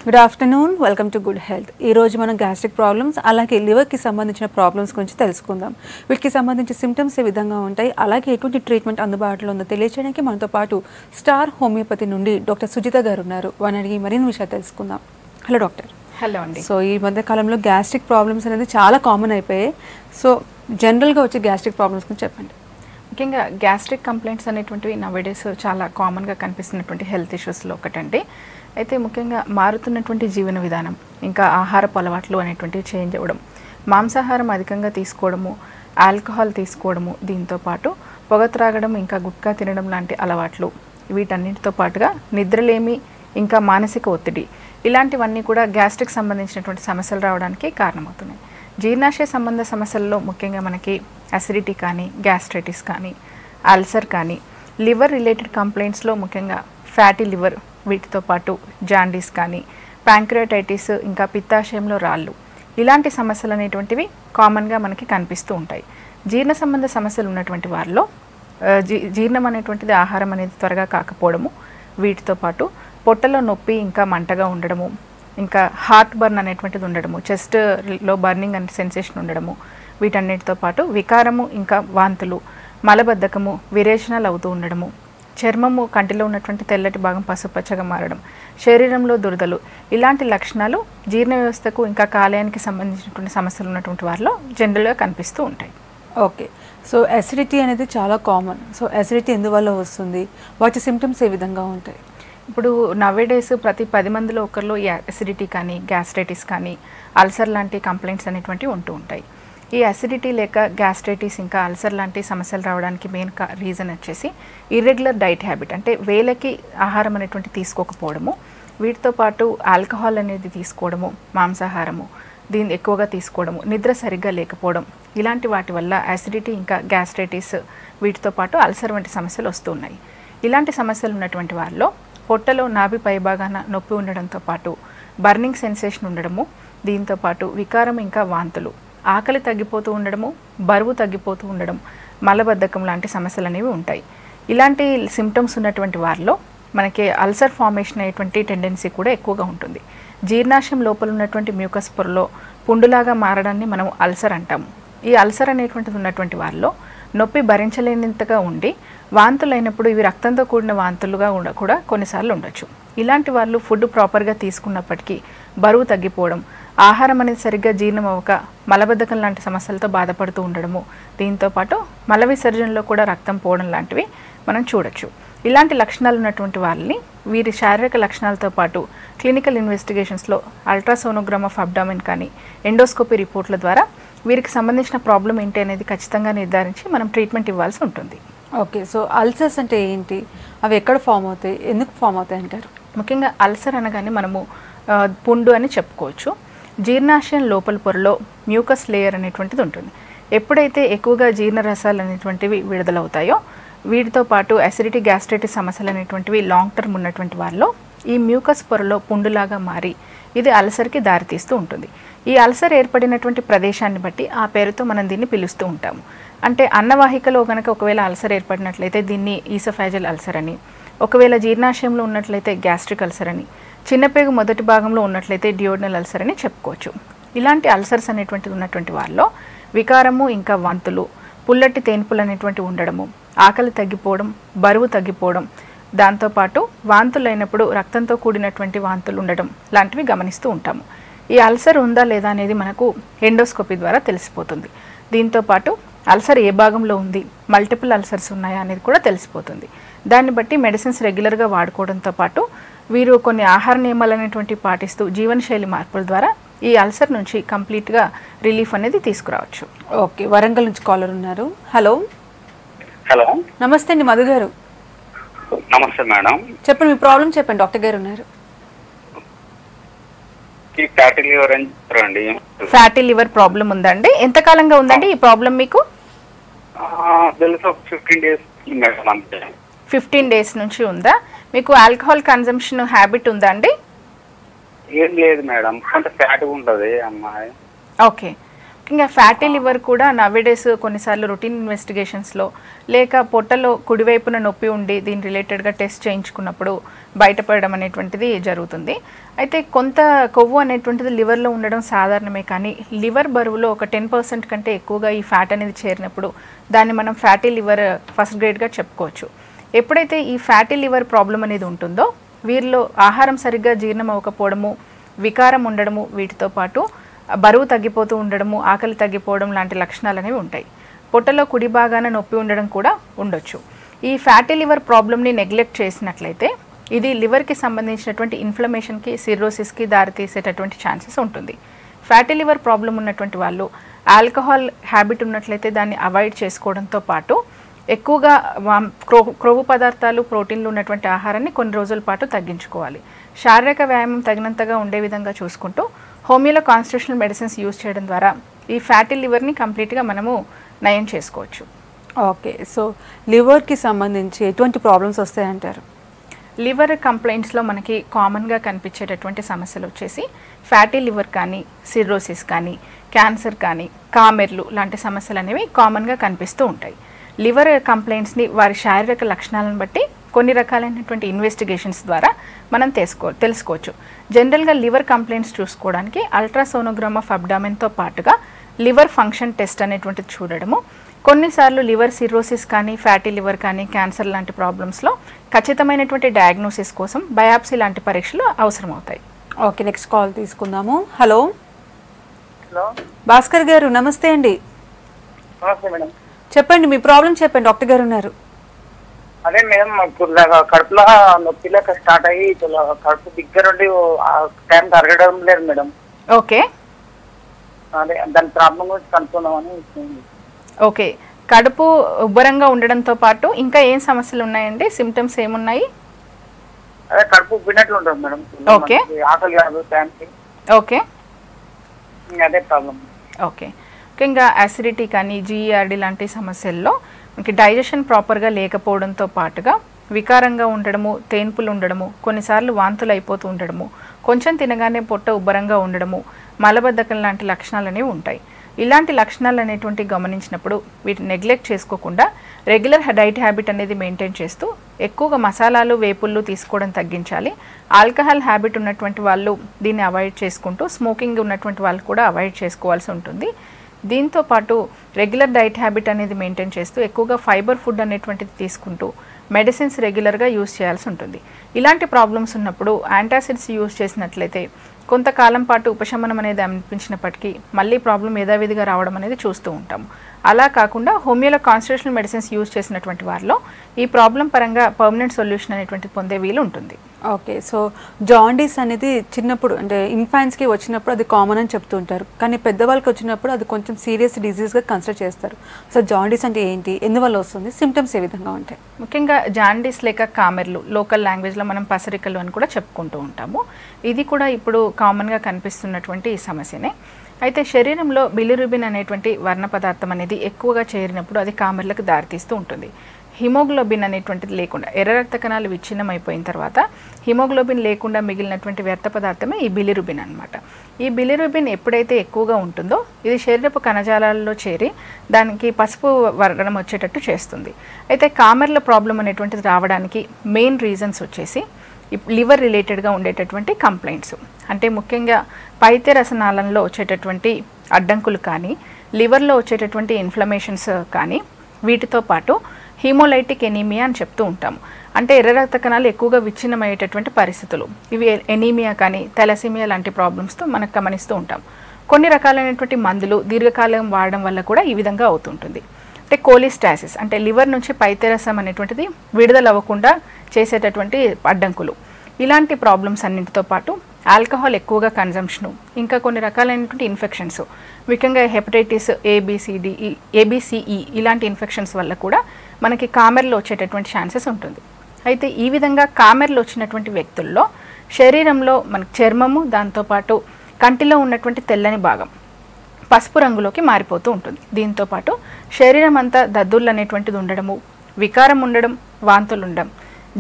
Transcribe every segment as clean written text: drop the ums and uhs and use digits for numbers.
Good afternoon, welcome to good health. ఈరోజు మనం gastric problems అలాగే లివర్కి సంబంధించిన ప్రాబ్లమ్స్ గురించి తెలుసుకుందాం. వీటికి సంబంధించి సిమ్టమ్స్ ఏ విధంగా ఉంటాయి, అలాగే ఎటువంటి ట్రీట్మెంట్ అందుబాటులో ఉందో తెలియజేయడానికి మనతో పాటు స్టార్ హోమియోపతి నుండి డాక్టర్ సుజిత గారు ఉన్నారు. వారిని అడిగి మరిన్ని విషయాలు తెలుసుకుందాం. Hello doctor. హలో అండి. సో ఈ మధ్య కాలంలో గ్యాస్ట్రిక్ ప్రాబ్లమ్స్ అనేది చాలా కామన్ అయిపోయాయి. సో జనరల్గా వచ్చే గ్యాస్ట్రిక్ ప్రాబ్లమ్స్ గురించి చెప్పండి. ముఖ్యంగా గ్యాస్ట్రిక్ కంప్లైంట్స్ అనేటువంటివి నవేడేస్ చాలా కామన్గా కనిపిస్తున్నటువంటి హెల్త్ ఇష్యూస్లో ఒకటండి. అయితే ముఖ్యంగా మారుతున్నటువంటి జీవన విధానం, ఇంకా ఆహారపు అలవాట్లు అనేటువంటివి చేంజ్ అవ్వడం, మాంసాహారం అధికంగా తీసుకోవడము, ఆల్కహాల్ తీసుకోవడము, దీంతోపాటు పొగ త్రాగడం, ఇంకా గుట్కా తినడం లాంటి అలవాట్లు, వీటన్నిటితో పాటుగా నిద్రలేమి, ఇంకా మానసిక ఒత్తిడి, ఇలాంటివన్నీ కూడా గ్యాస్ట్రిక్ సంబంధించినటువంటి సమస్యలు రావడానికి కారణమవుతున్నాయి. జీర్ణాశయ సంబంధ సమస్యల్లో ముఖ్యంగా మనకి అసిడిటీ కానీ, గ్యాస్ట్రైటిస్ కానీ, అల్సర్ కానీ, లివర్ రిలేటెడ్ కంప్లైంట్స్లో ముఖ్యంగా ఫ్యాటీ లివర్, వీటితో పాటు జాండీస్ కానీ, ప్యాంక్రియాటైటిస్, ఇంకా పిత్తాశయంలో రాళ్ళు, ఇలాంటి సమస్యలు అనేటువంటివి కామన్గా మనకి కనిపిస్తూ ఉంటాయి. జీర్ణ సంబంధ సమస్యలు ఉన్నటువంటి వారిలో జీర్ణం అనేటువంటిది ఆహారం అనేది త్వరగా కాకపోవడము, వీటితో పాటు పొట్టలో నొప్పి ఇంకా మంటగా ఉండడము, ఇంకా హార్ట్ బర్న్ అనేటువంటిది ఉండడము, చెస్ట్లో బర్నింగ్ అనే సెన్సేషన్ ఉండడము, వీటన్నిటితో పాటు వికారము, ఇంకా వాంతులు, మలబద్ధకము, విరేచనాలు అవుతూ ఉండడము, చర్మము కంటిలో ఉన్నటువంటి తెల్లటి భాగం పసుపచ్చగా మారడం, శరీరంలో దురదలు, ఇలాంటి లక్షణాలు జీర్ణ వ్యవస్థకు ఇంకా కాలేయానికి సంబంధించినటువంటి సమస్యలు ఉన్నటువంటి వారిలో జనరల్గా కనిపిస్తూ ఉంటాయి. ఓకే. సో అసిడిటీ అనేది చాలా కామన్. సో అసిడిటీ ఎందువల్ల వస్తుంది, వాటి సిమ్టమ్స్ ఏ విధంగా ఉంటాయి? ఇప్పుడు నవేడేస్ ప్రతి 10 మందిలో ఒకరిలో ఈ అసిడిటీ కానీ, గ్యాస్ట్రైటిస్ కానీ, అల్సర్ లాంటి కంప్లైంట్స్ అనేటువంటివి ఉంటూ ఉంటాయి. ఈ అసిడిటీ లేక గ్యాస్ట్రైటిస్ ఇంకా అల్సర్ లాంటి సమస్యలు రావడానికి మెయిన్ రీజన్ వచ్చేసి ఇర్రెగ్యులర్ డైట్ హ్యాబిట్, అంటే వేళకి ఆహారం అనేటువంటి తీసుకోకపోవడము, వీటితో పాటు ఆల్కహాల్ అనేది తీసుకోవడము, మాంసాహారము దీన్ని ఎక్కువగా తీసుకోవడము, నిద్ర సరిగ్గా లేకపోవడం, ఇలాంటి వాటి వల్ల అసిడిటీ ఇంకా గ్యాస్ట్రైటిస్, వీటితో పాటు అల్సర్ వంటి సమస్యలు వస్తూ ఉన్నాయి. ఇలాంటి సమస్యలు ఉన్నటువంటి వారిలో పొట్టలో నాభి పైభాగాన నొప్పి ఉండడంతో పాటు బర్నింగ్ సెన్సేషన్ ఉండడము, దీంతోపాటు వికారం ఇంకా వాంతులు, ఆకలి తగ్గిపోతూ ఉండడము, బరువు తగ్గిపోతూ ఉండడం, మలబద్ధకం లాంటి సమస్యలు అనేవి ఉంటాయి. ఇలాంటి సిమ్టమ్స్ ఉన్నటువంటి వారిలో మనకి అల్సర్ ఫార్మేషన్ అయ్యేటువంటి టెండెన్సీ కూడా ఎక్కువగా ఉంటుంది. జీర్ణాశయం లోపల ఉన్నటువంటి మ్యూకస్ పొరలో పుండులాగా మారడాన్ని మనం అల్సర్ అంటాము. ఈ అల్సర్ అనేటువంటిది ఉన్నటువంటి వారిలో నొప్పి భరించలేనంతగా ఉండి వాంతులు అయినప్పుడు ఇవి రక్తంతో కూడిన వాంతులుగా కూడా కొన్నిసార్లు ఉండొచ్చు. ఇలాంటి వాళ్ళు ఫుడ్ ప్రాపర్గా తీసుకున్నప్పటికీ బరువు తగ్గిపోవడం, ఆహారం అనేది సరిగ్గా జీర్ణం అవ్వక మలబద్ధకం లాంటి సమస్యలతో బాధపడుతూ ఉండడము, దీంతోపాటు మల విసర్జనలో కూడా రక్తం పోవడం లాంటివి మనం చూడొచ్చు. ఇలాంటి లక్షణాలు ఉన్నటువంటి వాళ్ళని వీరి శారీరక లక్షణాలతో పాటు క్లినికల్ ఇన్వెస్టిగేషన్స్లో అల్ట్రాసోనోగ్రామ్ ఆఫ్ అబ్డామిన్ కానీ, ఎండోస్కోపీ రిపోర్ట్ల ద్వారా వీరికి సంబంధించిన ప్రాబ్లం ఏంటి అనేది ఖచ్చితంగా నిర్ధారించి మనం ట్రీట్మెంట్ ఇవ్వాల్సి ఉంటుంది. ఓకే. సో అల్సర్స్ అంటే ఏంటి, అవి ఎక్కడ ఫామ్ అవుతాయి, ఎందుకు ఫామ్ అవుతాయి అంటారు? ముఖ్యంగా అల్సర్ అనగానే మనము పుండు అని చెప్పుకోవచ్చు. జీర్ణాశయం లోపల పొరలో మ్యూకస్ లేయర్ అనేటువంటిది ఉంటుంది. ఎప్పుడైతే ఎక్కువగా జీర్ణ రసాలు అనేటువంటివి విడుదలవుతాయో, వీటితో పాటు అసిడిటీ, గ్యాస్ట్రైటిస్ సమస్యలు అనేటువంటివి లాంగ్ టర్మ్ ఉన్నటువంటి వారిలో ఈ మ్యూకస్ పొరలో పుండులాగా మారి ఇది అల్సర్కి దారితీస్తూ ఉంటుంది. ఈ అల్సర్ ఏర్పడినటువంటి ప్రదేశాన్ని బట్టి ఆ పేరుతో మనం దీన్ని పిలుస్తూ ఉంటాము. అంటే అన్నవాహికలో కనుక ఒకవేళ అల్సర్ ఏర్పడినట్లయితే దీన్ని ఈసోఫాజియల్ అల్సర్ అని, ఒకవేళ జీర్ణాశయంలో ఉన్నట్లయితే గ్యాస్ట్రిక్ అల్సర్ అని, చిన్నపేగు మొదటి భాగంలో ఉన్నట్లయితే డియోడనల్ అల్సర్ అని చెప్పుకోవచ్చు. ఇలాంటి అల్సర్స్ అనేటువంటిది ఉన్నటువంటి వాళ్ళలో వికారము ఇంకా వాంతులు, పుల్లటి తేన్పులు అనేటువంటి ఉండడము, ఆకలి తగ్గిపోవడం, బరువు తగ్గిపోవడం, దాంతోపాటు వాంతులు అయినప్పుడు రక్తంతో కూడినటువంటి వాంతులు ఉండడం లాంటివి గమనిస్తూ ఉంటాము. ఈ అల్సర్ ఉందా లేదా అనేది మనకు ఎండోస్కోపీ ద్వారా తెలిసిపోతుంది. దీంతోపాటు అల్సర్ ఏ భాగంలో ఉంది, మల్టిపుల్ అల్సర్స్ ఉన్నాయా అనేది కూడా తెలిసిపోతుంది. దాన్ని బట్టి మెడిసిన్స్ రెగ్యులర్గా వాడుకోవడంతో పాటు వీరు కొన్ని ఆహార నియమాలు అనేటువంటివి పాటిస్తూ జీవనశైలి మార్పుల ద్వారా ఈ అల్సర్ నుంచి కంప్లీట్గా రిలీఫ్ అనేది తీసుకురావచ్చు. ఓకే. వరంగల్ నుంచి కాలర్ ఉన్నారు. హలో. హలో, నమస్తే అండి, మధు గారు. నమస్తే మేడం. చెప్పండి, మీ ప్రాబ్లం చెప్పండి, డాక్టర్ గారు ఉన్నారు. ఫ్యాటీ లివర్ అని చెప్పారండి. ఫ్యాటీ లివర్ ప్రాబ్లం ఉందండి. ఎంతకాలంగా ఉందండి ఈ ప్రాబ్లం మీకు? తెలుసు, 15 days మేడం, అంతే. 15 days నుంచి ఉందా? మీకు ఆల్కహాల్ కన్జంప్షన్ హ్యాబిట్ ఉందా అండి? ఏం లేదు మేడం, కొంత ఫ్యాట్ ఉంటుంది అమ్మాయి. ఓకే. ముఖ్యంగా ఫ్యాటీ లివర్ కూడా నవేడేస్ కొన్నిసార్లు రొటీన్ ఇన్వెస్టిగేషన్స్లో లేక పొట్టలో కుడివైపున నొప్పి ఉండి దీని రిలేటెడ్గా టెస్ట్ చేయించుకున్నప్పుడు బయటపడడం అనేటువంటిది జరుగుతుంది. అయితే కొంత కొవ్వు అనేటువంటిది లివర్లో ఉండడం సాధారణమే, కానీ లివర్ బరువులో ఒక 10% కంటే ఎక్కువగా ఈ ఫ్యాట్ అనేది చేరినప్పుడు దాన్ని మనం ఫ్యాటీ లివర్ ఫస్ట్ గ్రేడ్గా చెప్పుకోవచ్చు. ఎప్పుడైతే ఈ ఫ్యాటీ లివర్ ప్రాబ్లం అనేది ఉంటుందో వీరిలో ఆహారం సరిగ్గా జీర్ణం అవ్వకపోవడము, వికారం ఉండడము, వీటితో పాటు బరువు తగ్గిపోతూ ఉండడము, ఆకలి తగ్గిపోవడం లాంటి లక్షణాలు అనేవి ఉంటాయి. పొట్టలో కుడి భాగాన నొప్పి ఉండడం కూడా ఉండొచ్చు. ఈ ఫ్యాటీ లివర్ ప్రాబ్లమ్ని నెగ్లెక్ట్ చేసినట్లయితే ఇది లివర్కి సంబంధించినటువంటి ఇన్ఫ్లమేషన్కి, సిర్రోసిస్కి దారితీసేటటువంటి ఛాన్సెస్ ఉంటుంది. ఫ్యాటీ లివర్ ప్రాబ్లం ఉన్నటువంటి వాళ్ళు ఆల్కహాల్ హ్యాబిట్ ఉన్నట్లయితే దాన్ని అవాయిడ్ చేసుకోవడంతో పాటు ఎక్కువగా క్రొవ్వు పదార్థాలు, ప్రోటీన్లు ఉన్నటువంటి ఆహారాన్ని కొన్ని రోజుల పాటు తగ్గించుకోవాలి. శారీరక వ్యాయామం తగినంతగా ఉండే విధంగా చూసుకుంటూ హోమియోలో కాన్స్టిట్యూషనల్ మెడిసిన్స్ యూజ్ చేయడం ద్వారా ఈ ఫ్యాటీ లివర్ని కంప్లీట్గా మనము నయం చేసుకోవచ్చు. ఓకే, సో లివర్కి సంబంధించి ఎటువంటి ప్రాబ్లమ్స్ వస్తాయంటారు? లివర్ కంప్లైంట్స్లో మనకి కామన్గా కనిపించేటటువంటి సమస్యలు వచ్చేసి ఫ్యాటీ లివర్ కానీ, సిర్రోసిస్ కానీ, క్యాన్సర్ కానీ, కామెర్లు లాంటి సమస్యలు అనేవి కామన్గా కనిపిస్తూ ఉంటాయి. లివర్ కంప్లైంట్స్ని వారి శారీరక లక్షణాలను బట్టి కొన్ని రకాలైనటువంటి ఇన్వెస్టిగేషన్స్ ద్వారా మనం తెలుసుకోవచ్చు. జనరల్గా లివర్ కంప్లైంట్స్ చూసుకోవడానికి అల్ట్రాసోనోగ్రామ్ ఆఫ్ అబ్డామెన్తో పాటుగా లివర్ ఫంక్షన్ టెస్ట్ అనేటువంటిది చూడడము, కొన్నిసార్లు లివర్ సిర్రోసిస్ కానీ, ఫ్యాటీ లివర్ కానీ, క్యాన్సర్ లాంటి ప్రాబ్లమ్స్లో ఖచ్చితమైనటువంటి డయాగ్నోసిస్ కోసం బయాప్సీ లాంటి పరీక్షలు అవసరం అవుతాయి. ఓకే, నెక్స్ట్ కాల్ తీసుకుందాము. హలో హలో భాస్కర్ గారు, నమస్తే అండి. నమస్తే మేడం. చెప్పండి, మీ ప్రాబ్లం చెప్పండి, డాక్టర్ గారు ఉన్నారు. అదే మేడం, కడుపులో నొప్పి లెక్క స్టార్ట్ అయ్యి కడుపు దగ్గర ఉండి టైం అరగడం లేదు మేడం. ఓకే, అదే దాని ప్రాబ్లం గురించి కనుక్కుందామని. ఓకే, కడుపు ఉబ్బరంగా ఉండడంతో పాటు ఇంకా ఏం సమస్యలు ఉన్నాయండి? సిమ్టమ్స్ ఏమున్నాయి? అదే కడుపు ఉబ్బినట్లు ఉంటుంది మేడం. ఓకే, ఆకలి కాదు టైంకి. ఓకే, అదే ప్రాబ్లం. ఓకే, ముఖ్యంగా యాసిడిటీ కానీ, జీఈఆర్డీ లాంటి సమస్యల్లో మనకి డైజెషన్ ప్రాపర్గా లేకపోవడంతో పాటుగా వికారంగా ఉండడము, తేన్పులు ఉండడము, కొన్నిసార్లు వాంతులు అయిపోతూ ఉండడము, కొంచెం తినగానే పొట్ట ఉబ్బరంగా ఉండడము, మలబద్ధకం లాంటి లక్షణాలు అనేవి ఉంటాయి. ఇలాంటి లక్షణాలు అనేటువంటి గమనించినప్పుడు వీటిని నెగ్లెక్ట్ చేసుకోకుండా రెగ్యులర్ డైట్ హ్యాబిట్ అనేది మెయింటైన్ చేస్తూ ఎక్కువగా మసాలాలు, వేపుళ్ళు తీసుకోవడం తగ్గించాలి. ఆల్కహాల్ హ్యాబిట్ ఉన్నటువంటి వాళ్ళు దీన్ని అవాయిడ్ చేసుకుంటూ, స్మోకింగ్ ఉన్నటువంటి వాళ్ళు కూడా అవాయిడ్ చేసుకోవాల్సి ఉంటుంది. దీంతో పాటు రెగ్యులర్ డైట్ హ్యాబిట్ అనేది మెయింటైన్ చేస్తూ ఎక్కువగా ఫైబర్ ఫుడ్ అనేటువంటిది తీసుకుంటూ మెడిసిన్స్ రెగ్యులర్గా యూజ్ చేయాల్సి ఉంటుంది. ఇలాంటి ప్రాబ్లమ్స్ ఉన్నప్పుడు యాంటాసిడ్స్ యూజ్ చేసినట్లయితే కొంతకాలం పాటు ఉపశమనం అనేది అనిపించినప్పటికీ మళ్ళీ ప్రాబ్లం యథావిధిగా రావడం అనేది చూస్తూ ఉంటాము. అలా కాకుండా హోమియోలో కాన్స్టిట్యూషనల్ మెడిసిన్స్ యూజ్ చేసినటువంటి వారిలో ఈ ప్రాబ్లం పరంగా పర్మనెంట్ సొల్యూషన్ అనేటువంటి పొందే వీలు ఉంటుంది. ఓకే, సో జాండీస్ అనేది చిన్నప్పుడు అంటే ఇన్ఫాంట్స్కి వచ్చినప్పుడు అది కామన్ అని చెప్తూ ఉంటారు, కానీ పెద్దవాళ్ళకి వచ్చినప్పుడు అది కొంచెం సీరియస్ డిజీజ్గా కన్సిడర్ చేస్తారు. సో జాండీస్ అంటే ఏంటి, ఎందువల్ల వస్తుంది, సిమ్టమ్స్ ఏ విధంగా ఉంటాయి? ముఖ్యంగా జాండీస్ లేక కామెర్లు, లోకల్ లాంగ్వేజ్లో మనం పసరికలు అని కూడా చెప్పుకుంటూ ఉంటాము. ఇది కూడా ఇప్పుడు కామన్గా కనిపిస్తున్నటువంటి ఈ సమస్యనే. అయితే శరీరంలో బిలిరుబిన్ అనేటువంటి వర్ణ పదార్థం అనేది ఎక్కువగా చేరినప్పుడు అది కామెర్లకు దారితీస్తూ ఉంటుంది. హిమోగ్లోబిన్ అనేటువంటిది లేకుండా, ఎర్ర రక్త కణాలు విచ్ఛిన్నం అయిపోయిన తర్వాత హిమోగ్లోబిన్ లేకుండా మిగిలినటువంటి వ్యర్థ పదార్థమే ఈ బిలిరుబిన్ అన్నమాట. ఈ బిలిరుబిన్ ఎప్పుడైతే ఎక్కువగా ఉంటుందో ఇది శరీరపు కణజాలాల్లో చేరి దానికి పసుపు వర్ణం వచ్చేటట్టు చేస్తుంది. అయితే కామెర్ల ప్రాబ్లం అనేటువంటిది రావడానికి మెయిన్ రీజన్స్ వచ్చేసి లివర్ రిలేటెడ్గా ఉండేటటువంటి కంప్లైంట్స్, అంటే ముఖ్యంగా పైత్య రసనాళంలో వచ్చేటటువంటి అడ్డంకులు కానీ, లివర్లో వచ్చేటటువంటి ఇన్ఫ్లమేషన్స్ కానీ, వీటితో పాటు హీమోలైటిక్ ఎనీమియా అని చెప్తూ ఉంటాము. అంటే ఎర్ర రక్త కణాలు ఎక్కువగా విచ్ఛిన్నమయ్యేటటువంటి పరిస్థితులు, ఇవి ఎనీమియా కానీ, థాలసీమియా లాంటి ప్రాబ్లమ్స్తో మనకు గమనిస్తూ ఉంటాం. కొన్ని రకాలైనటువంటి మందులు దీర్ఘకాలం వాడడం వల్ల కూడా ఈ విధంగా అవుతుంటుంది. అంటే కోలిస్టాసిస్ అంటే లివర్ నుంచి పైత్యరసం అనేటువంటిది విడుదల అవ్వకుండా చేసేటటువంటి అడ్డంకులు, ఇలాంటి ప్రాబ్లమ్స్ అన్నింటితో పాటు ఆల్కహాల్ ఎక్కువగా కన్జంప్షను, ఇంకా కొన్ని రకాలైనటువంటి ఇన్ఫెక్షన్స్, ముఖ్యంగా హెపటైటిస్ ఏబిసిఈ ఇలాంటి ఇన్ఫెక్షన్స్ వల్ల కూడా మనకి కామెర్లు వచ్చేటటువంటి ఛాన్సెస్ ఉంటుంది. అయితే ఈ విధంగా కామెర్లు వచ్చినటువంటి వ్యక్తుల్లో శరీరంలో మనకి చర్మము, దాంతోపాటు కంటిలో ఉన్నటువంటి తెల్లని భాగం పసుపు రంగులోకి మారిపోతూ ఉంటుంది. దీంతోపాటు శరీరం అంతా దద్దుర్లు అనేటువంటిది ఉండడము, వికారం ఉండడం, వాంతులు ఉండడం,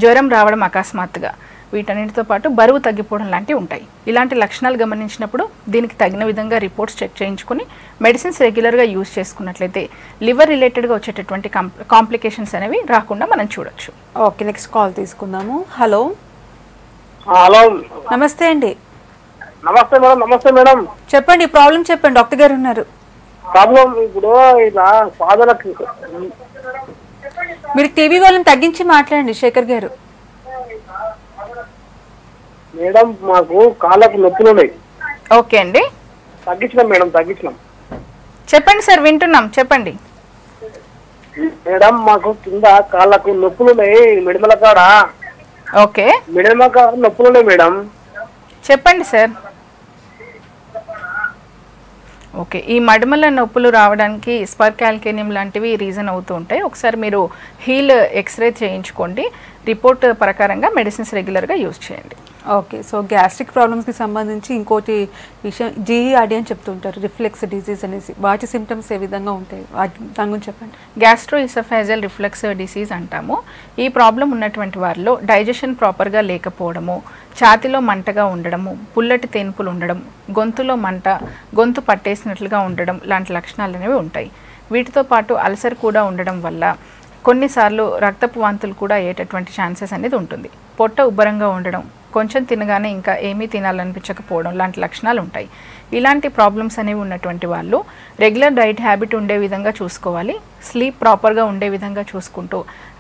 జ్వరం రావడం అకస్మాత్తుగా, వీటన్నిటితో పాటు బరువు తగ్గిపోవడం లాంటివి ఉంటాయి. ఇలాంటి లక్షణాలు గమనించినప్పుడు దీనికి తగిన విధంగా రిపోర్ట్స్ చెక్ చేయించుకుని మెడిసిన్స్ రెగ్యులర్గా యూజ్ చేసుకున్నట్లయితే లివర్ రిలేటెడ్గా వచ్చేటటువంటి కాంప్లికేషన్స్ అనేవి రాకుండా మనం చూడొచ్చు. ఓకే, నెక్స్ట్ కాల్ తీసుకుందాము. హలో హలో, నమస్తే అండి. నమస్తే మేడం. నమస్తే మేడం. చెప్పండి, ప్రాబ్లం చెప్పండి, డాక్టర్ గారు ఉన్నారు. ప్రాబ్లం ఇప్పుడు ఇలా ఫాదర్కి మీరు టీవీ వాళ్ళని తగ్గించి మాట్లాడండి శేఖర్ గారు. మేడం మాకు కాళ్ళకు నొప్పులు ఉన్నాయి. ఓకే అండి, తగ్గించినాం మేడం, తగ్గించినాం. చెప్పండి సార్, వింటున్నాం, చెప్పండి. మేడం మాకు కింద కాళ్ళకు నొప్పులు ఉన్నాయి, మిడిమల కాడ. ఓకే, మిడిమల కాడ నొప్పులు ఉన్నాయి మేడం. చెప్పండి సార్. ఓకే, ఈ మడమల నొప్పులు రావడానికి స్పర్కాల్కేనియం లాంటివి రీజన్ అవుతూ ఉంటాయి. ఒకసారి మీరు హీల్ ఎక్స్రే చేయించుకోండి. రిపోర్ట్ ప్రకారంగా మెడిసిన్స్ రెగ్యులర్గా యూజ్ చేయండి. ఓకే, సో గ్యాస్ట్రిక్ ప్రాబ్లమ్స్కి సంబంధించి ఇంకోటి విషయం జీఈఆర్డీ అని చెప్తుంటారు, రిఫ్లెక్స్ డిసీజ్ అనేసి. వాటి సిమ్టమ్స్ ఏ విధంగా ఉంటాయి, దాని గురించి చెప్పండి. గ్యాస్ట్రో ఇసోఫేజియల్ రిఫ్లెక్స్ డిసీజ్ అంటాము. ఈ ప్రాబ్లం ఉన్నటువంటి వారిలో డైజెషన్ ప్రాపర్గా లేకపోవడము, ఛాతిలో మంటగా ఉండడము, పుల్లటి తేన్పులు ఉండడం, గొంతులో మంట, గొంతు పట్టేసినట్లుగా ఉండడం లాంటి లక్షణాలు అనేవి ఉంటాయి. వీటితో పాటు అల్సర్ కూడా ఉండడం వల్ల కొన్నిసార్లు రక్తపు వాంతులు కూడా అయ్యేటటువంటి ఛాన్సెస్ అనేది ఉంటుంది. పొట్ట ఉబ్బరంగా ఉండడం, కొంచెం తినగానే ఇంకా ఏమీ తినాలనిపించకపోవడం లాంటి లక్షణాలు ఉంటాయి. ఇలాంటి ప్రాబ్లమ్స్ అనేవి ఉన్నటువంటి వాళ్ళు రెగ్యులర్ డైట్ హ్యాబిట్ ఉండే విధంగా చూసుకోవాలి. స్లీప్ ప్రాపర్గా ఉండే విధంగా చూసుకుంటూ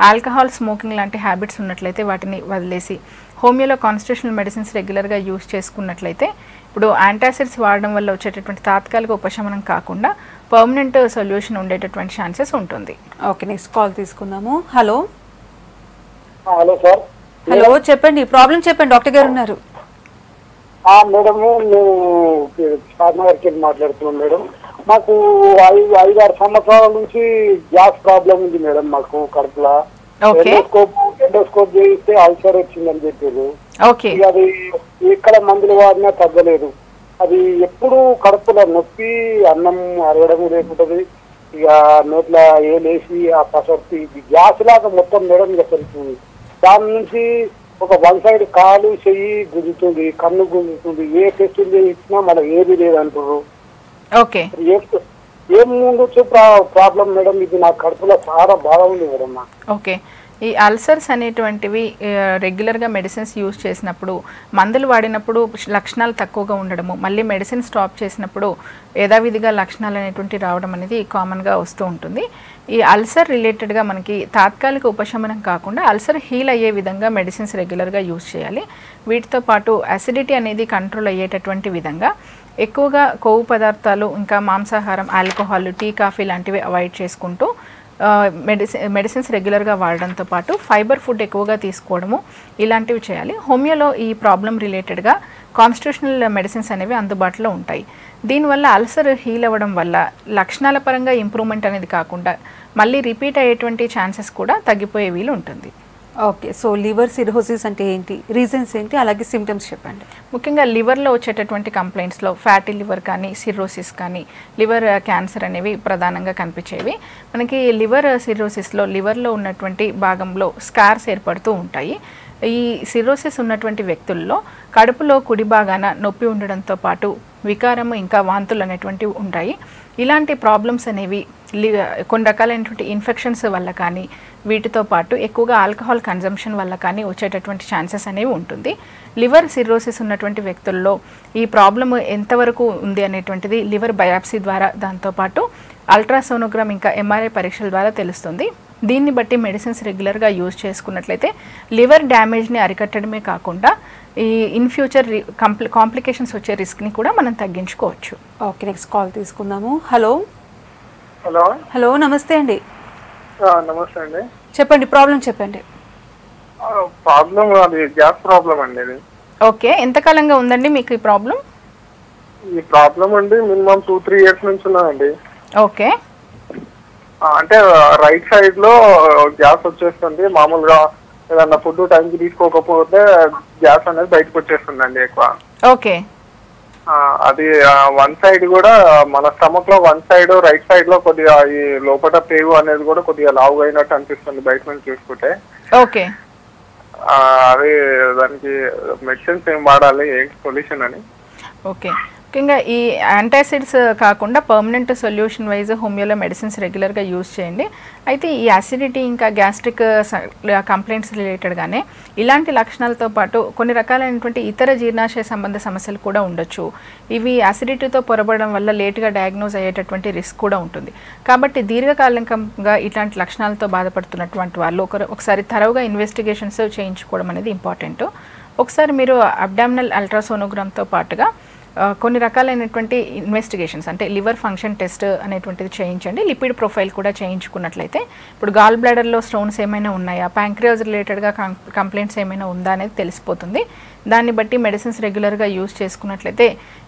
ఆల్కహాల్, స్మోకింగ్ లాంటి హ్యాబిట్స్ ఉన్నట్లయితే వాటిని వదిలేసి హోమియోలో కాన్స్టిట్యూషనల్ మెడిసిన్స్ రెగ్యులర్గా యూజ్ చేసుకున్నట్లయితే ఇప్పుడు యాంటాసిడ్స్ వాడడం వల్ల వచ్చేటటువంటి తాత్కాలిక ఉపశమనం కాకుండా పర్మనెంట్ సొల్యూషన్ ఉండేటటువంటి ఛాన్సెస్ ఉంటుంది. ఓకే, నెక్స్ట్ కాల్ తీసుకుందాము. Hello hello sir. హలో, చెప్పండి, ప్రాబ్లం చెప్పండి, డాక్టర్ గారు ఉన్నారు. మేడం, మేము షాద్నగర్కి వెళ్ళి మాట్లాడుతున్నాం మేడం. మాకు 5-6 సంవత్సరాల నుంచి గ్యాస్ ప్రాబ్లం ఉంది మేడం. మాకు కడుపులో ఎండోస్కోప్ చేయిస్తే అల్సర్ వచ్చిందని చెప్పారు. అది ఇక్కడ మందులు వాడినా తగ్గలేదు. అది ఎప్పుడు కడుపులో నొప్పి, అన్నం అరగడం లేకుంటది. ఇక నోట్ల ఏలేసి ఆ పసర్తి గ్యాస్ లాగా మొత్తం మేడం ఇక తెలుస్తుంది. దాని నుంచి ఒక వన్ సైడ్ కాలు, చెయ్యి గుంజుతుంది, కన్ను గుంజుతుంది. ఏ టెస్ట్ ఇచ్చినా మనకు ఏది లేదంటారు. ఏం ఉండొచ్చు ప్రాబ్లం మేడం? ఇది నా కడుపులో చాలా బాగా ఉంది మేడం. ఓకే, ఈ అల్సర్స్ అనేటువంటివి రెగ్యులర్గా మెడిసిన్స్ యూజ్ చేసినప్పుడు, మందులు వాడినప్పుడు లక్షణాలు తక్కువగా ఉండడము, మళ్ళీ మెడిసిన్ స్టాప్ చేసినప్పుడు యథావిధిగా లక్షణాలు అనేటువంటి రావడం అనేది కామన్గా వస్తూ ఉంటుంది. ఈ అల్సర్ రిలేటెడ్గా మనకి తాత్కాలిక ఉపశమనం కాకుండా అల్సర్ హీల్ అయ్యే విధంగా మెడిసిన్స్ రెగ్యులర్గా యూజ్ చేయాలి. వీటితో పాటు అసిడిటీ అనేది కంట్రోల్ అయ్యేటటువంటి విధంగా ఎక్కువగా కొవ్వు పదార్థాలు, ఇంకా మాంసాహారం, ఆల్కహాల్, టీ, కాఫీ లాంటివి అవాయిడ్ చేసుకుంటూ మెడిసిన్స్ రెగ్యులర్గా వాడడంతో పాటు ఫైబర్ ఫుడ్ ఎక్కువగా తీసుకోవడము ఇలాంటివి చేయాలి. హోమియోలో ఈ ప్రాబ్లం రిలేటెడ్గా కాన్స్టిట్యూషనల్ మెడిసిన్స్ అనేవి అందుబాటులో ఉంటాయి. దీనివల్ల అల్సర్ హీల్ అవ్వడం వల్ల లక్షణాల పరంగా ఇంప్రూవ్మెంట్ అనేది కాకుండా మళ్ళీ రిపీట్ అయ్యేటువంటి ఛాన్సెస్ కూడా తగ్గిపోయే వీలు ఉంటుంది. ఓకే, సో లివర్ సిరోసిస్ అంటే ఏంటి, రీజన్స్ ఏంటి, అలాగే సిమ్టమ్స్ చెప్పండి. ముఖ్యంగా లివర్లో వచ్చేటటువంటి కంప్లైంట్స్లో ఫ్యాటీ లివర్ కానీ, సిరోసిస్ కానీ, లివర్ క్యాన్సర్ అనేవి ప్రధానంగా కనిపించేవి. మనకి లివర్ సిరోసిస్లో లివర్లో ఉన్నటువంటి భాగంలో స్కార్స్ ఏర్పడుతూ ఉంటాయి. ఈ సిరోసిస్ ఉన్నటువంటి వ్యక్తుల్లో కడుపులో కుడి భాగాన నొప్పి ఉండడంతో పాటు వికారము, ఇంకా వాంతులు అనేటువంటివి ఉంటాయి. ఇలాంటి ప్రాబ్లమ్స్ అనేవి కొన్ని రకాలైనటువంటి ఇన్ఫెక్షన్స్ వల్ల కానీ, వీటితో పాటు ఎక్కువగా ఆల్కహాల్ కన్జంప్షన్ వల్ల కానీ వచ్చేటటువంటి ఛాన్సెస్ అనేవి ఉంటుంది. లివర్ సిరోసిస్ ఉన్నటువంటి వ్యక్తుల్లో ఈ ప్రాబ్లమ్ ఎంతవరకు ఉంది అనేటువంటిది లివర్ బయాప్సీ ద్వారా, దాంతోపాటు అల్ట్రాసోనోగ్రామ్, ఇంకా ఎంఆర్ఐ పరీక్షల ద్వారా తెలుస్తుంది. దీన్ని బట్టి మెడిసిన్స్ రెగ్యులర్గా యూజ్ చేసుకున్నట్లయితే లివర్ డ్యామేజ్ని అరికట్టడమే కాకుండా ఈ ఇన్ ఫ్యూచర్ కాంప్లికేషన్స్ వచ్చే రిస్క్ని కూడా మనం తగ్గించుకోవచ్చు. ఓకే, నెక్స్ట్ కాల్ తీసుకుందాము. హలో హలో హలో, నమస్తే అండి. నమస్తే అండి. చెప్పండి, ప్రాబ్లం చెప్పండి. ప్రాబ్లం అది గ్యాస్ ప్రాబ్లం అండి. ఇది ఓకే, ఎంతకాలంగా ఉందండి మీకు ఈ ప్రాబ్లం? ఈ ప్రాబ్లం అండి మినిమం 2-3 years నుంచి ఉన్నదండి. ఓకే, అంటే రైట్ సైడ్ లో గ్యాస్ వచ్చేస్తుంది. మామూలుగా ఏదన్నా ఫుడ్ టైంకి తీసుకోకపోతే గ్యాస్ అనేది బయటకు వచ్చేస్తుందండి ఎక్కువ. ఓకే, అది వన్ సైడ్ కూడా మన స్టమక్ లో వన్ సైడ్, రైట్ సైడ్ లో కొద్దిగా ఈ లోపల పేగు అనేది కూడా కొద్దిగా లావుగా అయినట్టు అనిపిస్తుంది బయట నుంచి చూసుకుంటే. ఓకే, అదే దానికి మెడిసిన్స్ ఏం వాడాలి, ఏ సొల్యూషన్ అని. ఓకే, ముఖ్యంగా ఈ యాంటాసిడ్స్ కాకుండా పర్మనెంట్ సొల్యూషన్ వైజ్ హోమియోలో మెడిసిన్స్ రెగ్యులర్గా యూజ్ చేయండి. అయితే ఈ యాసిడిటీ ఇంకా గ్యాస్ట్రిక్ కంప్లైంట్స్ రిలేటెడ్గానే ఇలాంటి లక్షణాలతో పాటు కొన్ని రకాలైనటువంటి ఇతర జీర్ణాశయ సంబంధ సమస్యలు కూడా ఉండొచ్చు. ఇవి యాసిడిటీతో పొరబడడం వల్ల లేట్గా డయాగ్నోజ్ అయ్యేటటువంటి రిస్క్ కూడా ఉంటుంది. కాబట్టి దీర్ఘకాలికంగా ఇట్లాంటి లక్షణాలతో బాధపడుతున్నటువంటి వాళ్ళు ఒకసారి తరవుగా ఇన్వెస్టిగేషన్స్ చేయించుకోవడం అనేది ఇంపార్టెంట్. ఒకసారి మీరు అబ్డామినల్ అల్ట్రాసోనోగ్రామ్తో పాటుగా కొన్ని రకాలైనటువంటి ఇన్వెస్టిగేషన్స్ అంటే లివర్ ఫంక్షన్ టెస్ట్ అనేటువంటిది చేయించండి. లిపిడ్ ప్రొఫైల్ కూడా చేయించుకున్నట్లయితే ఇప్పుడు గాల్ బ్లాడర్లో స్టోన్స్ ఏమైనా ఉన్నాయా, ప్యాంక్రియాస్ రిలేటెడ్గా కంప్లైంట్స్ ఏమైనా ఉందా అనేది తెలిసిపోతుంది. దాన్ని బట్టి మెడిసిన్స్ రెగ్యులర్గా యూజ్ చేసుకున్నట్లయితే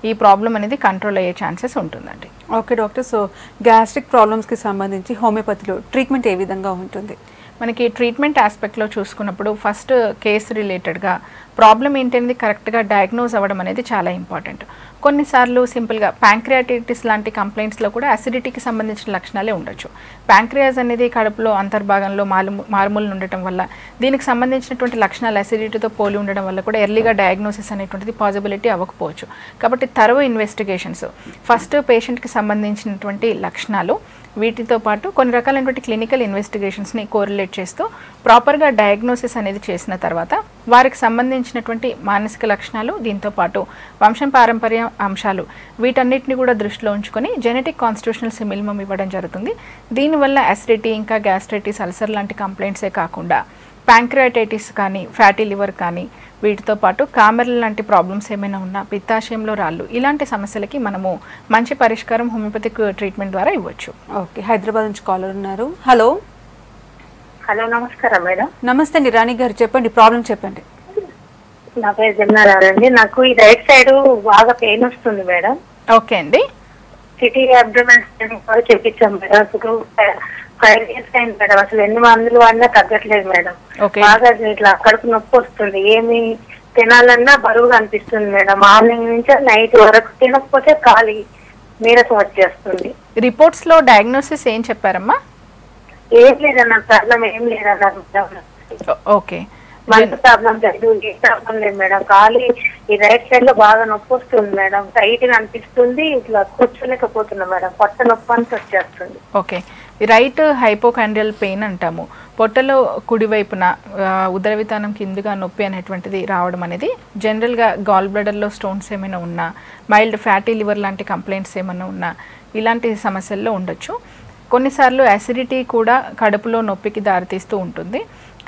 ఈ ప్రాబ్లం అనేది కంట్రోల్ అయ్యే ఛాన్సెస్ ఉంటుందండి. ఓకే డాక్టర్, సో గ్యాస్ట్రిక్ ప్రాబ్లమ్స్కి సంబంధించి హోమియోపతిలో ట్రీట్మెంట్ ఏ విధంగా ఉంటుంది? మనకి ట్రీట్మెంట్ ఆస్పెక్ట్లో చూసుకున్నప్పుడు ఫస్ట్ కేసు రిలేటెడ్గా ప్రాబ్లం ఏంటనేది కరెక్ట్గా డయాగ్నోజ్ అవ్వడం అనేది చాలా ఇంపార్టెంట్. కొన్నిసార్లు సింపుల్గా ప్యాంక్రియాటిటిస్ లాంటి కంప్లైంట్స్లో కూడా అసిడిటీకి సంబంధించిన లక్షణాలే ఉండొచ్చు. ప్యాంక్రియాస్ అనేది కడుపులో అంతర్భాగంలో మారుమూలను ఉండటం వల్ల దీనికి సంబంధించినటువంటి లక్షణాలు అసిడిటీతో పోలి ఉండడం వల్ల కూడా ఎర్లీగా డయాగ్నోసిస్ అనేటువంటిది పాసిబిలిటీ అవ్వకపోవచ్చు. కాబట్టి తరవ ఇన్వెస్టిగేషన్స్ ఫస్ట్ పేషెంట్కి సంబంధించినటువంటి లక్షణాలు వీటితో పాటు కొన్ని రకాలైనటువంటి క్లినికల్ ఇన్వెస్టిగేషన్స్ని కోరిలేట్ చేస్తూ ప్రాపర్గా డయాగ్నోసిస్ అనేది చేసిన తర్వాత వారికి సంబంధించినటువంటి మానసిక లక్షణాలు, దీంతో పాటు వంశం పారంపర్య అంశాలు వీటన్నిటిని కూడా దృష్టిలో ఉంచుకొని జెనెటిక్ కాన్స్టిట్యూషనల్ సిమిల్మం ఇవ్వడం జరుగుతుంది. దీనివల్ల అసిడిటీ ఇంకా గ్యాస్ట్రైటిస్, అల్సర్ లాంటి కంప్లైంట్సే కాకుండా ప్యాంక్రియాటైటిస్ కానీ, ఫ్యాటీ లివర్ కానీ, వీటితో పాటు కామెర్ల లాంటి ప్రాబ్లమ్స్ ఏమైనా ఉన్నా, పిత్తాశయంలో రాళ్ళు, ఇలాంటి సమస్యలకి మనము మంచి పరిష్కారం హోమియోపతిక్ ట్రీట్మెంట్ ద్వారా ఇవ్వచ్చు. ఓకే, హైదరాబాద్ నుంచి కాలర్ ఉన్నారు. హలో. హలో, నమస్కారం మేడం. నమస్తే అండి, రాణి గారు చెప్పండి, ప్రాబ్లం చెప్పండి. నా పేరు జన్నారండి. నాకు ఈ రైట్ సైడ్ బాగా పెయిన్ వస్తుంది మేడం. ఓకే అండి. సిటీ అబ్డోమెన్ కూడా చెప్పించాం మేడం. అసలు 5 years అయింది మేడం. అసలు ఎన్ని మందులు వాడినా తగ్గట్లేదు మేడం. బాగా ఇట్లా కడుపు నొప్పి వస్తుంది. ఏమి తినాలన్నా బరువుగా అనిపిస్తుంది మేడం. మార్నింగ్ నుంచి నైట్ వరకు తినకపోతే ఖాళీ నీరసం వచ్చేస్తుంది. రిపోర్ట్స్ లో డయాగ్నోసిస్ ఏం చెప్పారమ్మా? ఏం లేదన్న ప్రాబ్లం, ఏం లేదన్నారు మేడం. ఓకే, మందు ప్రాబ్లం లేదు, ఏ ప్రాబ్లం లేదు మేడం. ఖాళీ ఈ రైట్ సైడ్ లో బాగా నొప్పి వస్తుంది మేడం. టైట్ గా అనిపిస్తుంది, ఇట్లా కూర్చోలేకపోతున్నా మేడం. పొట్ట నొప్పి అంతా వచ్చేస్తుంది. ఓకే, రైట్ హైపోకాండ్రియల్ పెయిన్ అంటాము. పొట్టలో కుడివైపున ఉదరవితానం కిందుగా నొప్పి అనేటువంటిది రావడం అనేది జనరల్గా గాల్ బ్లాడర్లో స్టోన్స్ ఏమైనా ఉన్నా, మైల్డ్ ఫ్యాటీ లివర్ లాంటి కంప్లైంట్స్ ఏమైనా ఉన్నా ఇలాంటి సమస్యల్లో ఉండొచ్చు. కొన్నిసార్లు యాసిడిటీ కూడా కడుపులో నొప్పికి దారితీస్తూ ఉంటుంది.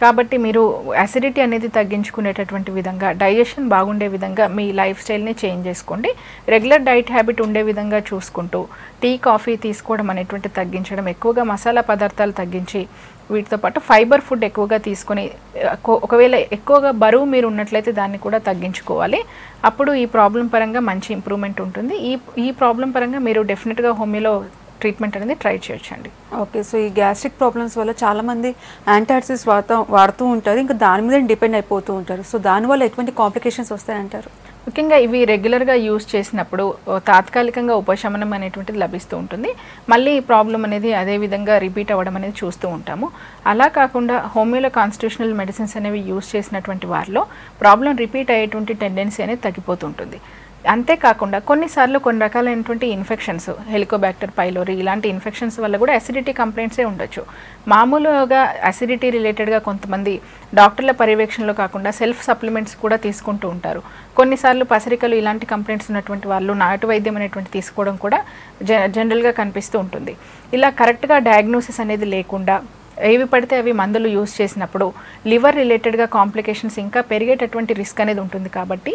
కాబట్టి మీరు యాసిడిటీ అనేది తగ్గించుకునేటటువంటి విధంగా, డైజెషన్ బాగుండే విధంగా మీ లైఫ్ స్టైల్ని చేంజ్ చేసుకోండి. రెగ్యులర్ డైట్ హ్యాబిట్ ఉండే విధంగా చూసుకుంటూ టీ, కాఫీ తీసుకోవడం అనేటువంటి తగ్గించడం, ఎక్కువగా మసాలా పదార్థాలు తగ్గించి వీటితో పాటు ఫైబర్ ఫుడ్ ఎక్కువగా తీసుకొని, ఒకవేళ ఎక్కువగా బరువు మీరు ఉన్నట్లయితే దాన్ని కూడా తగ్గించుకోవాలి. అప్పుడు ఈ ప్రాబ్లం పరంగా మంచి ఇంప్రూవ్మెంట్ ఉంటుంది. ఈ ప్రాబ్లం పరంగా మీరు డెఫినెట్గా హోమియోలో ట్రీట్మెంట్ అనేది ట్రై చేయొచ్చండి. ఓకే, సో ఈ గ్యాస్ట్రిక్ ప్రాబ్లమ్స్ వల్ల చాలామంది యాంటాసిడ్స్ వాడుతూ ఉంటారు, ఇంకా దాని మీద డిపెండ్ అయిపోతూ ఉంటారు. సో దానివల్ల ఎటువంటి కాంప్లికేషన్స్ వస్తాయంటారు? ముఖ్యంగా ఇవి రెగ్యులర్గా యూజ్ చేసినప్పుడు తాత్కాలికంగా ఉపశమనం అనేటువంటిది లభిస్తూ ఉంటుంది. మళ్ళీ ఈ ప్రాబ్లం అనేది అదే విధంగా రిపీట్ అవ్వడం అనేది చూస్తూ ఉంటాము. అలా కాకుండా హోమియోలో కాన్స్టిట్యూషనల్ మెడిసిన్స్ అనేవి యూజ్ చేసినటువంటి వారిలో ప్రాబ్లం రిపీట్ అయ్యేటువంటి టెండెన్సీ అనేది తగ్గిపోతుంటుంది. అంతేకాకుండా కొన్నిసార్లు కొన్ని రకాలైనటువంటి ఇన్ఫెక్షన్స్, హెలికోబాక్టర్ పైలోరీ ఇలాంటి ఇన్ఫెక్షన్స్ వల్ల కూడా అసిడిటీ కంప్లైంట్సే ఉండొచ్చు. మామూలుగా అసిడిటీ రిలేటెడ్గా కొంతమంది డాక్టర్ల పర్యవేక్షణలో కాకుండా సెల్ఫ్ సప్లిమెంట్స్ కూడా తీసుకుంటూ ఉంటారు. కొన్నిసార్లు పసరికలు ఇలాంటి కంప్లైంట్స్ ఉన్నటువంటి వాళ్ళు నాటు వైద్యం అనేటువంటి తీసుకోవడం కూడా జనరల్గా కనిపిస్తూ ఉంటుంది. ఇలా కరెక్ట్గా డయాగ్నోసిస్ అనేది లేకుండా ఏవి పడితే అవి మందులు యూజ్ చేసినప్పుడు లివర్ రిలేటెడ్గా కాంప్లికేషన్స్ ఇంకా పెరిగేటటువంటి రిస్క్ అనేది ఉంటుంది. కాబట్టి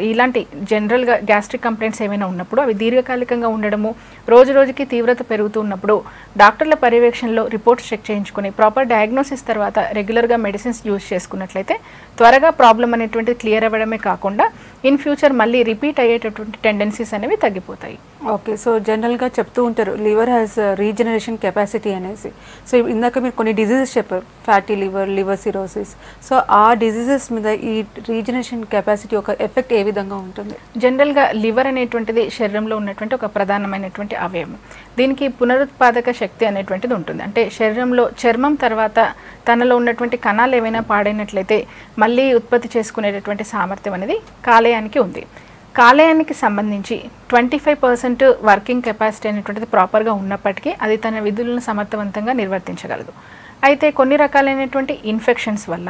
ఇలాంటి జనరల్గా గ్యాస్ట్రిక్ కంప్లైంట్స్ ఏమైనా ఉన్నప్పుడు అవి దీర్ఘకాలికంగా ఉండడము, రోజు రోజుకి తీవ్రత పెరుగుతూ ఉన్నప్పుడు డాక్టర్ల పర్యవేక్షణలో రిపోర్ట్స్ చెక్ చేయించుకొని ప్రాపర్ డయాగ్నోసిస్ తర్వాత రెగ్యులర్గా మెడిసిన్స్ యూజ్ చేసుకున్నట్లయితే త్వరగా ప్రాబ్లం అనేటువంటిది క్లియర్ అవ్వడమే కాకుండా ఇన్ ఫ్యూచర్ మళ్ళీ రిపీట్ అయ్యేటటువంటి టెండెన్సీస్ అనేవి తగ్గిపోతాయి. ఓకే, సో జనరల్గా చెప్తూ ఉంటారు లివర్ హ్యాస్ రీజనరేషన్ కెపాసిటీ అనేసి. సో ఇందాక మీరు కొన్ని డిజీజెస్ చెప్పారు, fatty liver, liver cirrhosis. So ఆ డిజీజెస్ మీద ఈ రీజనరేషన్ కెపాసిటీ ఒక ఎఫెక్ట్ ఏ విధంగా ఉంటుంది? జనరల్గా లివర్ అనేటువంటిది శరీరంలో ఉన్నటువంటి ఒక ప్రధానమైనటువంటి అవయవం. దీనికి పునరుత్పాదక శక్తి అనేటువంటిది ఉంటుంది. అంటే శరీరంలో చర్మం తర్వాత తనలో ఉన్నటువంటి కణాలు ఏవైనా పాడైనట్లయితే మళ్ళీ ఉత్పత్తి చేసుకునేటటువంటి సామర్థ్యం అనేది కాలేయానికి ఉంది. కాలేయానికి సంబంధించి 25% వర్కింగ్ కెపాసిటీ అనేటువంటిది ప్రాపర్గా ఉన్నప్పటికీ అది తన విధులను సమర్థవంతంగా నిర్వర్తించగలదు. అయితే కొన్ని రకాలైనటువంటి ఇన్ఫెక్షన్స్ వల్ల,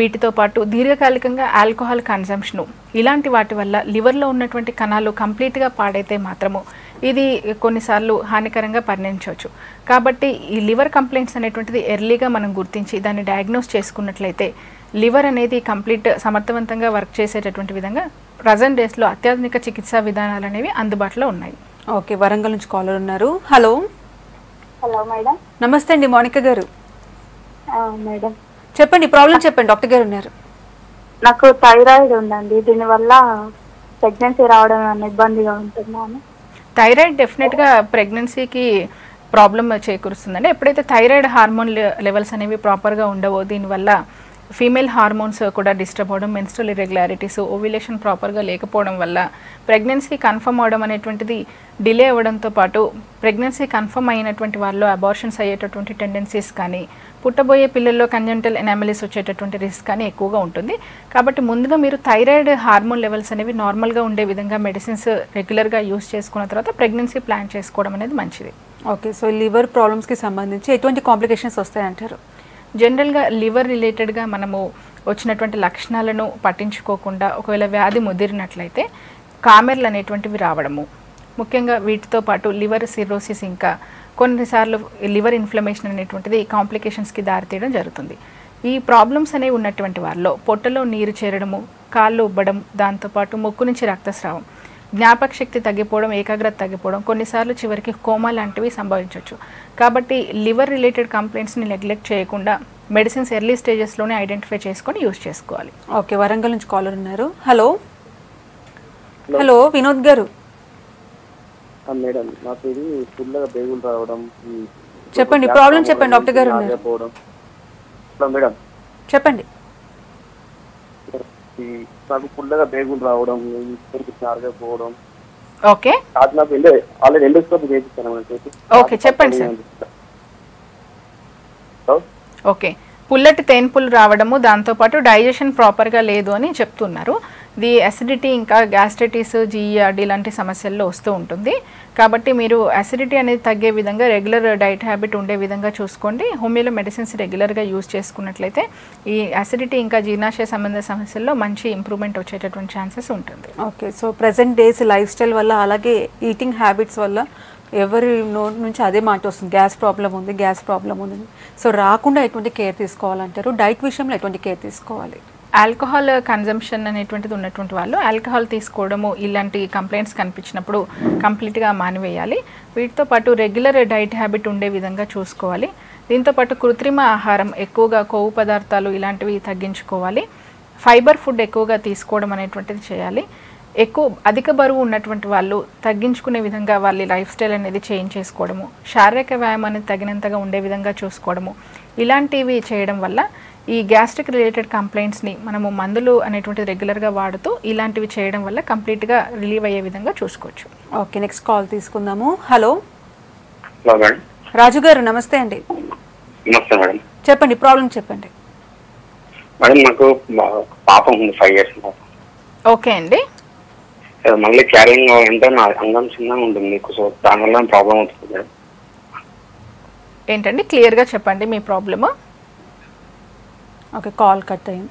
వీటితో పాటు దీర్ఘకాలికంగా ఆల్కహాల్ కన్జంప్షను, ఇలాంటి వాటి వల్ల లివర్లో ఉన్నటువంటి కణాలు కంప్లీట్గా పాడైతే మాత్రము ఇది కొన్నిసార్లు హానికరంగా పరిణమించవచ్చు. కాబట్టి ఈ లివర్ కంప్లైంట్స్ అనేటువంటిది ఎర్లీగా మనం గుర్తించి దాన్ని డయాగ్నోస్ చేసుకున్నట్లయితే లివర్ అనేది కంప్లీట్ సమర్థవంతంగా వర్క్ చేసేటటువంటి విధంగా ప్రజెంట్ డేస్లో అత్యాధునిక చికిత్సా విధానాలు అనేవి అందుబాటులో ఉన్నాయి. ఓకే, వరంగల్ నుంచి కాలర్ ఉన్నారు. హలో. Hello madam. నమస్తే అండి, మౌనిక గారు. మేడం చెప్పండి, ప్రాబ్లం చెప్పండి, డాక్టర్ గారు ఉన్నారు. నాకు థైరాయిడ్ ఉందండి, దీనివల్ల ప్రెగ్నెన్సీ రావడం అన్న ఇబ్బందిగా ఉంటున్నాను. థైరాయిడ్ డెఫినెట్గా ప్రెగ్నెన్సీకి ప్రాబ్లం చేకూరుస్తుందండి. ఎప్పుడైతే థైరాయిడ్ హార్మోన్ లెవెల్స్ అనేవి ప్రాపర్గా ఉండవో దీనివల్ల ఫీమేల్ హార్మోన్స్ కూడా డిస్టర్బ్ అవ్వడం, మెన్స్ట్రల్ ఇర్రెగ్యులారిటీస్, ఓవ్యులేషన్ ప్రాపర్గా లేకపోవడం వల్ల ప్రెగ్నెన్సీ కన్ఫర్మ్ అవడం అనేటువంటిది డిలే అవ్వడంతో పాటు ప్రెగ్నెన్సీ కన్ఫర్మ్ అయినటువంటి వాళ్ళు అబార్షన్స్ అయ్యేటటువంటి టెండెన్సీస్ కానీ, పుట్టబోయే పిల్లల్లో కంజెంటల్ ఎనామలీస్ వచ్చేటటువంటి రిస్క్ కానీ ఎక్కువగా ఉంటుంది. కాబట్టి ముందుగా మీరు థైరాయిడ్ హార్మోన్ లెవెల్స్ అనేవి నార్మల్గా ఉండే విధంగా మెడిసిన్స్ రెగ్యులర్గా యూస్ చేసుకున్న తర్వాత ప్రెగ్నెన్సీ ప్లాన్ చేసుకోవడం అనేది మంచిది. ఓకే, సో లివర్ ప్రాబ్లమ్స్కి సంబంధించి ఎటువంటి కాంప్లికేషన్స్ వస్తాయంటారు? జనరల్గా లివర్ రిలేటెడ్గా మనము వచ్చినటువంటి లక్షణాలను పట్టించుకోకుండా ఒకవేళ వ్యాధి ముదిరినట్లయితే కామెర్లు అనేటువంటివి రావడము, ముఖ్యంగా వీటితో పాటు లివర్ సిరోసిస్, ఇంకా కొన్నిసార్లు లివర్ ఇన్ఫ్లమేషన్ అనేటువంటిది కాంప్లికేషన్స్కి దారితీయడం జరుగుతుంది. ఈ ప్రాబ్లమ్స్ అనేవి ఉన్నటువంటి వారిలో పొట్టలో నీరు చేరడము, కాళ్ళు ఉబ్బడం, దాంతోపాటు ముక్కు నుంచి రక్తస్రావం, జ్ఞాపక శక్తి తగ్గిపోవడం, ఏకాగ్రత తగ్గిపోవడం, కొన్నిసార్లు చివరికి కోమా లాంటివి సంభవించవచ్చు. కాబట్టి లివర్ రిలేటెడ్ కంప్లైంట్స్ని నెగ్లెక్ట్ చేయకుండా మెడిసిన్స్ ఎర్లీ స్టేజెస్లోనే ఐడెంటిఫై చేసుకొని యూజ్ చేసుకోవాలి. ఓకే, వరంగల్ నుంచి కాలర్ ఉన్నారు. హలో. హలో, వినోద్ గారు. మేడం, నాకు ఇది ఫుల్గా బేగులు రావడం. చెప్పండి, ప్రాబ్లం చెప్పండి, డాక్టర్ గారు ఉన్నారు. మేడం చెప్పండి. నాకు ఫుల్గా బేగులు రావడం, పోవడం. ఓకే, నాకు ఆల్రెడీ ఎండోస్కోపీ చేయించాను. ఓకే, చెప్పండి సార్. ఓకే, పుల్లటి తేన్పులు రావడము, దాంతోపాటు డైజెషన్ ప్రాపర్గా లేదు అని చెప్తున్నారు. ఇది అసిడిటీ ఇంకా గ్యాస్ట్రైటిస్, జీఈఆర్డీ లాంటి సమస్యల్లో వస్తూ ఉంటుంది. కాబట్టి మీరు అసిడిటీ అనేది తగ్గే విధంగా రెగ్యులర్ డైట్ హ్యాబిట్ ఉండే విధంగా చూసుకోండి. హోమియోలో మెడిసిన్స్ రెగ్యులర్గా యూజ్ చేసుకున్నట్లయితే ఈ అసిడిటీ ఇంకా జీర్ణాశయ సంబంధ సమస్యల్లో మంచి ఇంప్రూవ్మెంట్ వచ్చేటటువంటి ఛాన్సెస్ ఉంటుంది. Okay, so present days life style వల్ల, అలాగే ఈటింగ్ హ్యాబిట్స్ వల్ల ఎవరి నోటి నుంచి అదే మాట వస్తుంది, గ్యాస్ ప్రాబ్లం ఉంది, గ్యాస్ ప్రాబ్లం ఉంది. సో రాకుండా ఎటువంటి కేర్ తీసుకోవాలంటారు? డైట్ విషయంలో ఎటువంటి కేర్ తీసుకోవాలి? ఆల్కహాల్ కన్జంప్షన్ అనేటువంటిది ఉన్నటువంటి వాళ్ళు ఆల్కహాల్ తీసుకోవడము, ఇలాంటి కంప్లైంట్స్ కనిపించినప్పుడు కంప్లీట్గా మానివేయాలి. వీటితో పాటు రెగ్యులర్ డైట్ హ్యాబిట్ ఉండే విధంగా చూసుకోవాలి. దీంతోపాటు కృత్రిమ ఆహారం, ఎక్కువగా కొవ్వు పదార్థాలు ఇలాంటివి తగ్గించుకోవాలి. ఫైబర్ ఫుడ్ ఎక్కువగా తీసుకోవడం అనేటువంటిది చేయాలి. అధిక బరువు ఉన్నటువంటి వాళ్ళు తగ్గించుకునే విధంగా వాళ్ళ లైఫ్ స్టైల్ అనేది చేంజ్ చేసుకోవడము, శారీరక వ్యాయామం అనేది తగినంతగా ఉండే విధంగా చూసుకోవడము, ఇలాంటివి చేయడం వల్ల ఈ గ్యాస్ట్రిక్ రిలేటెడ్ కంప్లైంట్స్ని మనము మందులు అనేటువంటిది రెగ్యులర్గా వాడుతూ ఇలాంటివి చేయడం వల్ల కంప్లీట్గా రిలీవ్ అయ్యే విధంగా చూసుకోవచ్చు. ఓకే, నెక్స్ట్ కాల్ తీసుకుందాము. Hello. Hello madam. Raju garu, నమస్తే అండి. నమస్తే మేడం. చెప్పండి, ప్రాబ్లం చెప్పండి. మేడం, నాకు పాప ఉంది, 5 years. ఓకే అండి. మళ్ళీ క్యారింగ్ అంటే నా అంగం చిన్నగా ఉంటుంది, సో దానివల్ల ప్రాబ్లం అవుతుంది మేడం. ఏంటండి, క్లియర్గా చెప్పండి మీ ప్రాబ్లమ్. ఓకే, కాల్ కట్ అయింది.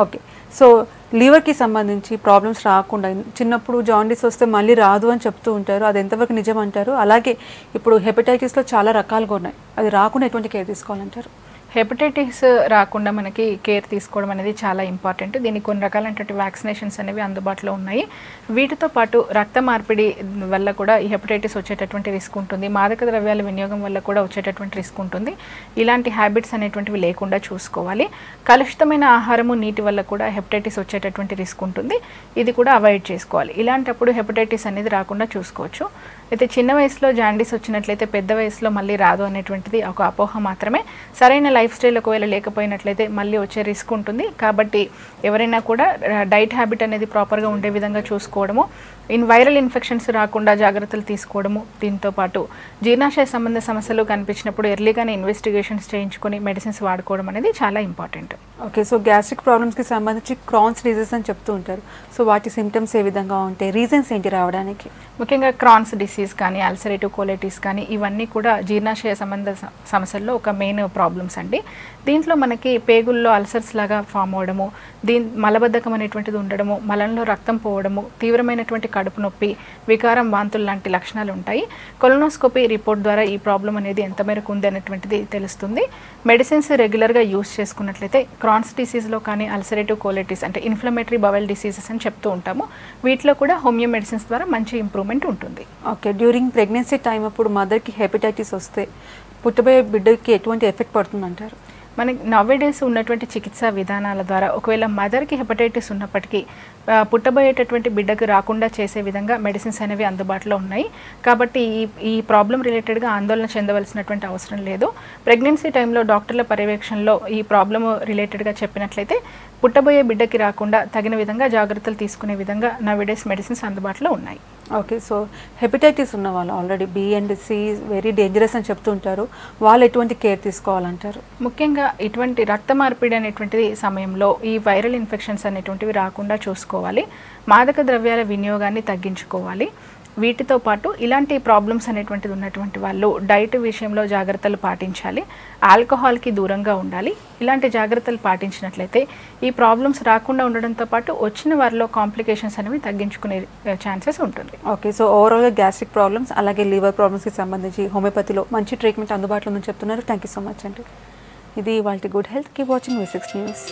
ఓకే, సో లివర్కి సంబంధించి ప్రాబ్లమ్స్ రాకుండా, చిన్నప్పుడు జాండీస్ వస్తే మళ్ళీ రాదు అని చెప్తూ ఉంటారు, అది ఎంతవరకు నిజం అంటారు? అలాగే ఇప్పుడు హెపటైటిస్లో చాలా రకాలుగా ఉన్నాయి, అది రాకుండా ఎటువంటి కేర్ తీసుకోవాలంటారు? హెపటైటిస్ రాకుండా మనకి కేర్ తీసుకోవడం అనేది చాలా ఇంపార్టెంట్. దీనికి కొన్ని రకాలైనటువంటి వ్యాక్సినేషన్స్ అనేవి అందుబాటులో ఉన్నాయి. వీటితో పాటు రక్త మార్పిడి వల్ల కూడా ఈ హెపటైటిస్ వచ్చేటటువంటి రిస్క్ ఉంటుంది. మాదక ద్రవ్యాల వినియోగం వల్ల కూడా వచ్చేటటువంటి రిస్క్ ఉంటుంది. ఇలాంటి హ్యాబిట్స్ అనేటువంటివి లేకుండా చూసుకోవాలి. కలుషితమైన ఆహారము, నీటి వల్ల కూడా హెపటైటిస్ వచ్చేటటువంటి రిస్క్ ఉంటుంది. ఇది కూడా అవాయిడ్ చేసుకోవాలి. ఇలాంటప్పుడు హెపటైటిస్ అనేది రాకుండా చూసుకోవచ్చు. అయితే చిన్న వయసులో జాండీస్ వచ్చినట్లయితే పెద్ద వయసులో మళ్ళీ రాదు అనేటువంటిది ఒక అపోహ మాత్రమే. సరైన లైఫ్ స్టైల్ ఒకవేళ లేకపోయినట్లయితే మళ్ళీ వచ్చే రిస్క్ ఉంటుంది. కాబట్టి ఎవరైనా కూడా డైట్ హ్యాబిట్ అనేది ప్రాపర్గా ఉండే విధంగా చూసుకోవడము, వైరల్ ఇన్ఫెక్షన్స్ రాకుండా జాగ్రత్తలు తీసుకోవడము, దీంతో పాటు జీర్ణాశయ సంబంధ సమస్యలు కనిపించినప్పుడు ఎర్లీగానే ఇన్వెస్టిగేషన్స్ చేయించుకొని మెడిసిన్స్ వాడుకోవడం అనేది చాలా ఇంపార్టెంట్. ఓకే, సో గ్యాస్ట్రిక్ ప్రాబ్లమ్స్కి సంబంధించి క్రాన్స్ డిసీజ్ అని చెప్తూ ఉంటారు. సో వాటి సిమ్టమ్స్ ఏ విధంగా ఉంటాయి, రీజన్స్ ఏంటి రావడానికి? ముఖ్యంగా క్రాన్స్ డిసీజ్ కానీ అల్సరేటివ్ కోలైటిస్ కానీ ఇవన్నీ కూడా జీర్ణాశయ సంబంధ సమస్యల్లో ఒక మెయిన్ ప్రాబ్లమ్స్ అండి. దీంట్లో మనకి పేగుల్లో అల్సర్స్ లాగా ఫామ్ అవ్వడము, మలబద్ధకం అనేటువంటిది ఉండడము, మలంలో రక్తం పోవడము, తీవ్రమైనటువంటి కడుపు నొప్పి, వికారం, వాంతులు లాంటి లక్షణాలు ఉంటాయి. కొలనోస్కోపీ రిపోర్ట్ ద్వారా ఈ ప్రాబ్లం అనేది ఎంత మేరకు ఉంది అనేటువంటిది తెలుస్తుంది. మెడిసిన్స్ రెగ్యులర్గా యూస్ చేసుకున్నట్లయితే క్రాన్స్ డిసీజ్లో కానీ అల్సరేటివ్ కోలైటిస్ అంటే ఇన్ఫ్లమేటరీ బవెల్ డిసీజెస్ అని చెప్తూ ఉంటాము, వీటిలో కూడా హోమియో మెడిసిన్స్ ద్వారా మంచి ఇంప్రూవ్మెంట్ ఉంటుంది. ఓకే, డ్యూరింగ్ ప్రెగ్నెన్సీ టైం అప్పుడు మదర్కి హెపటైటిస్ వస్తే పుట్టబోయే బిడ్డకి ఎటువంటి ఎఫెక్ట్ పడుతుందంటారు? మనకి నవ్వేడేస్ ఉన్నటువంటి చికిత్సా విధానాల ద్వారా ఒకవేళ మదర్కి హెపటైటిస్ ఉన్నప్పటికీ పుట్టబోయేటటువంటి బిడ్డకు రాకుండా చేసే విధంగా మెడిసిన్స్ అనేవి అందుబాటులో ఉన్నాయి. కాబట్టి ఈ ప్రాబ్లం రిలేటెడ్గా ఆందోళన చెందవలసినటువంటి అవసరం లేదు. ప్రెగ్నెన్సీ టైంలో డాక్టర్ల పర్యవేక్షణలో ఈ ప్రాబ్లమ్ రిలేటెడ్గా చెప్పినట్లయితే పుట్టబోయే బిడ్డకి రాకుండా తగిన విధంగా జాగ్రత్తలు తీసుకునే విధంగా నవ్వేడేస్ మెడిసిన్స్ అందుబాటులో ఉన్నాయి. ఓకే, సో హెపటైటిస్ ఉన్న వాళ్ళు already B and C very dangerous అని చెప్తుంటారు, వాళ్ళు ఎటువంటి కేర్ తీసుకోవాలంటారు? ముఖ్యంగా ఇటువంటి రక్త మార్పిడి అనేటువంటిది సమయంలో ఈ వైరల్ ఇన్ఫెక్షన్స్ అనేటువంటివి రాకుండా చూసుకోవాలి. మాదక ద్రవ్యాల వినియోగాన్ని తగ్గించుకోవాలి. వీటితో పాటు ఇలాంటి ప్రాబ్లమ్స్ అనేటువంటిది ఉన్నటువంటి వాళ్ళు డైట్ విషయంలో జాగ్రత్తలు పాటించాలి, ఆల్కహాల్కి దూరంగా ఉండాలి. ఇలాంటి జాగ్రత్తలు పాటించినట్లయితే ఈ ప్రాబ్లమ్స్ రాకుండా ఉండడంతో పాటు వచ్చిన వారిలో కాంప్లికేషన్స్ అనేవి తగ్గించుకునే ఛాన్సెస్ ఉంటుంది. ఓకే, సో ఓవరాల్గా గ్యాస్ట్రిక్ ప్రాబ్లమ్స్ అలాగే లివర్ ప్రాబ్లమ్స్కి సంబంధించి హోమియోపతిలో మంచి ట్రీట్మెంట్ అందుబాటులో ఉందని చెప్తున్నారు. థ్యాంక్ యూ సో మచ్ అండి. ఇది వాళ్ళ good health. Keep watching V6 news.